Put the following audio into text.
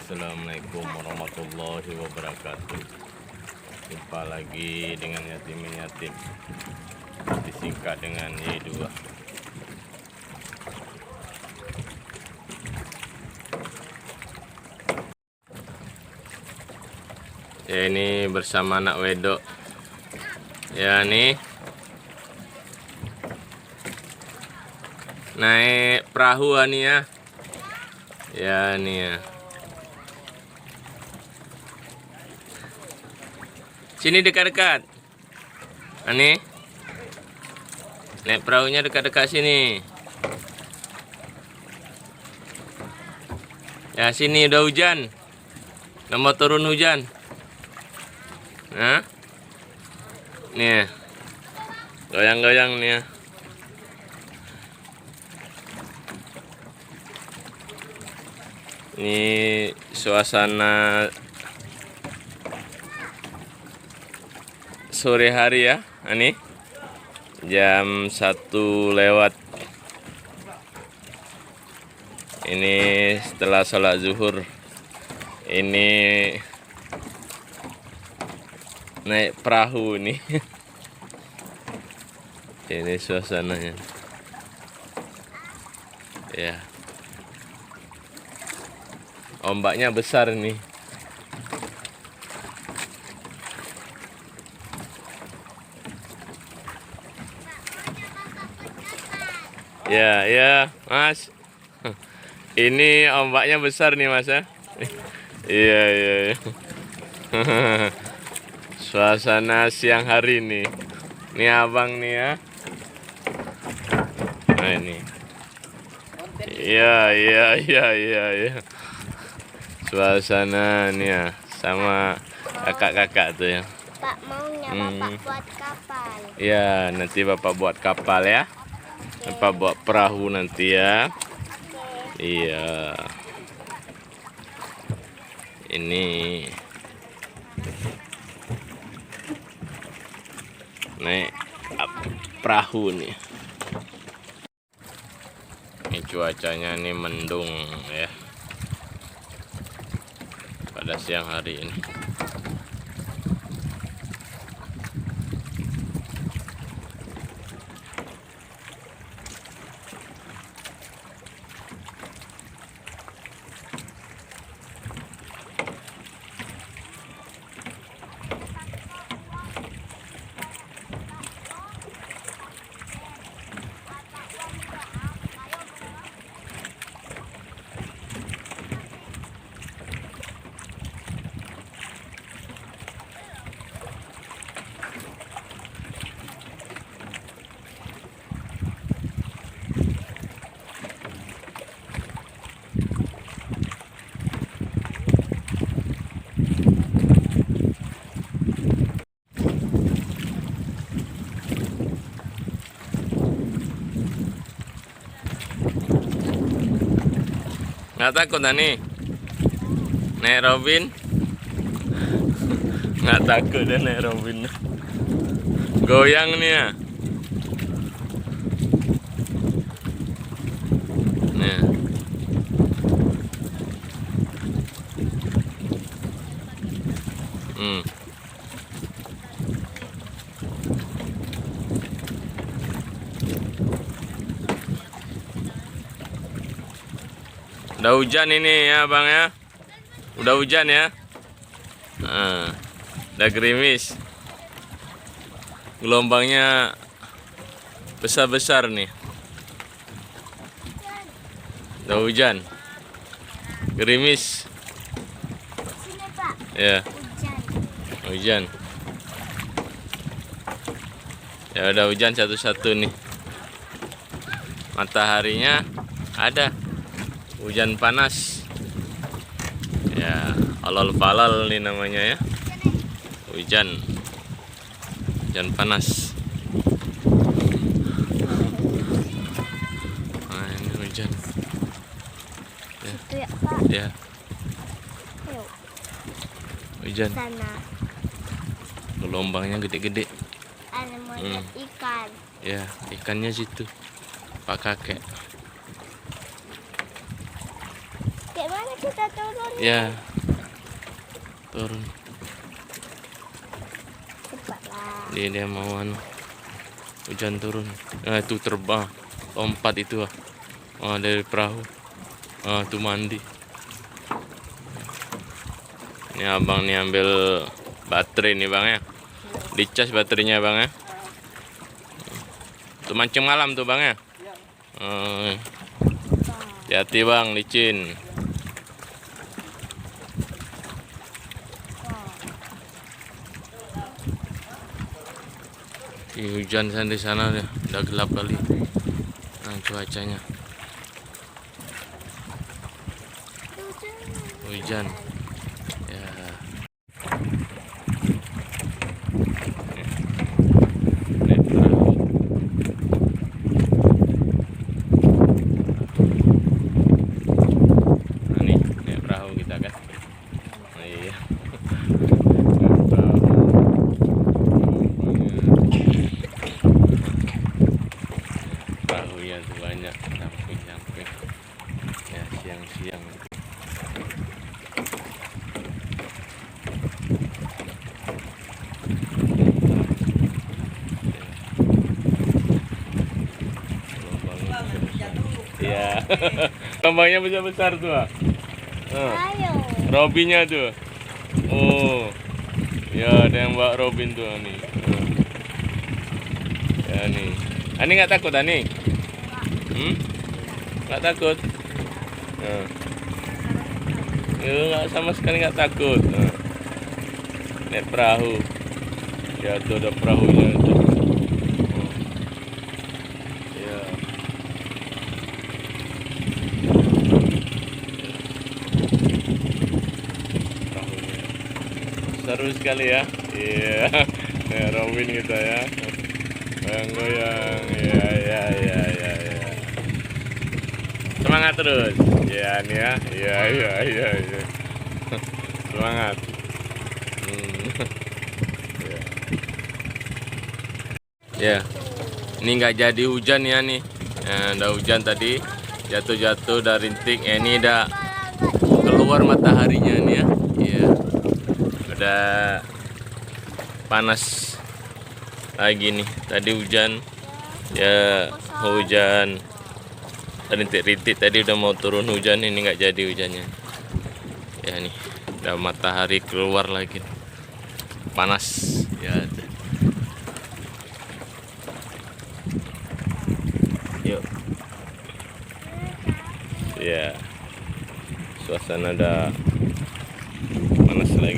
Assalamualaikum warahmatullahi wabarakatuh. Jumpa lagi dengan yatim, disingkat dengan Y2. Ya, ini bersama anak wedok. Ya, nih naik perahu nih ya. Ya, nih ya. Sini dekat-dekat. Ani, naik perahunya dekat-dekat sini. Ya, sini udah hujan. Udah mau turun hujan. Nah, nih, goyang-goyang nih ya. Ini suasana sore hari ya, Ani. Jam 1 lewat. Ini setelah sholat zuhur. Ini naik perahu nih. Ini suasananya. Ya. Ombaknya besar nih. Ya, ya, Mas. Ini ombaknya besar nih, Mas ya. Iya, iya, iya. Suasana siang hari nih. Ini abang nih ya. Nah, ini. Iya, iya, iya, iya, iya. Suasana nih ya, sama kakak-kakak tuh ya. Pak maunya Bapak buat kapal. Iya, nanti Bapak buat kapal ya. Bapak buat perahu nanti ya. Iya. Ini naik perahu nih. Ini cuacanya nih mendung ya. Pada siang hari ini. Nggak takut Dani? Naik Robin? Nggak takut deh naik Robin. Goyang nih ya. Nih. Udah hujan ini ya bang ya. Udah hujan ya. Nah, udah gerimis. Gelombangnya besar-besar nih. Udah hujan. Gerimis. Sini Pak. Ya. Hujan. Ya udah hujan satu-satu nih. Mataharinya ada. Hujan panas. Ya, alal falal nih namanya ya. Hujan. Hujan panas. Nah, ini hujan. Ya. Itu ya Pak. Ya. Ayo. Hujan. Sana. Gelombangnya gede-gede. Ada monyet ikan. Ya, ikannya situ. Pak kakek. Kayak mana Sudah turun. Ya. Turun. Cepatlah. Dia mau hujan turun. Nah, itu terbang. Lompat itu. Dari perahu. Tuh mandi. Ini abang nih ambil baterai nih bang ya. Dicas baterainya bang ya. Tuh mancing malam tuh bang ya. Hati-hati bang, licin. Hujan di sana udah gelap kali. Nah, cuacanya hujan. Ya. Ini perahu kita kan. Iya. Perahunya tuh banyak samping-samping. Ya siang-siang. Iya. Lombangnya besar-besar tuh. Ayo. Robinya tuh. Oh. Ya, ada yang bawa Robin tuh nih. Ya nih. Ani nggak takut Ani? Nggak takut? Nggak sama sekali nggak takut. Naik perahu. Ya tuh ada perahunya tuh. Ya. Perahunya. Seru sekali ya. Iya. Nah, Robin kita ya. Goyang-goyang. Ya. Semangat terus. Ya nih ya. Iya. Semangat. Ya. Ini nggak jadi hujan ya nih. Udah hujan tadi. Jatuh-jatuh dari rintik. Ini udah keluar mataharinya nih ya. Iya. Udah panas lagi nih. Tadi hujan. Ya hujan. Rintik-rintik tadi udah mau turun hujan, ini nggak jadi hujannya. Ya nih, udah matahari keluar lagi, panas ya. Yuk, ya, suasana udah panas lagi.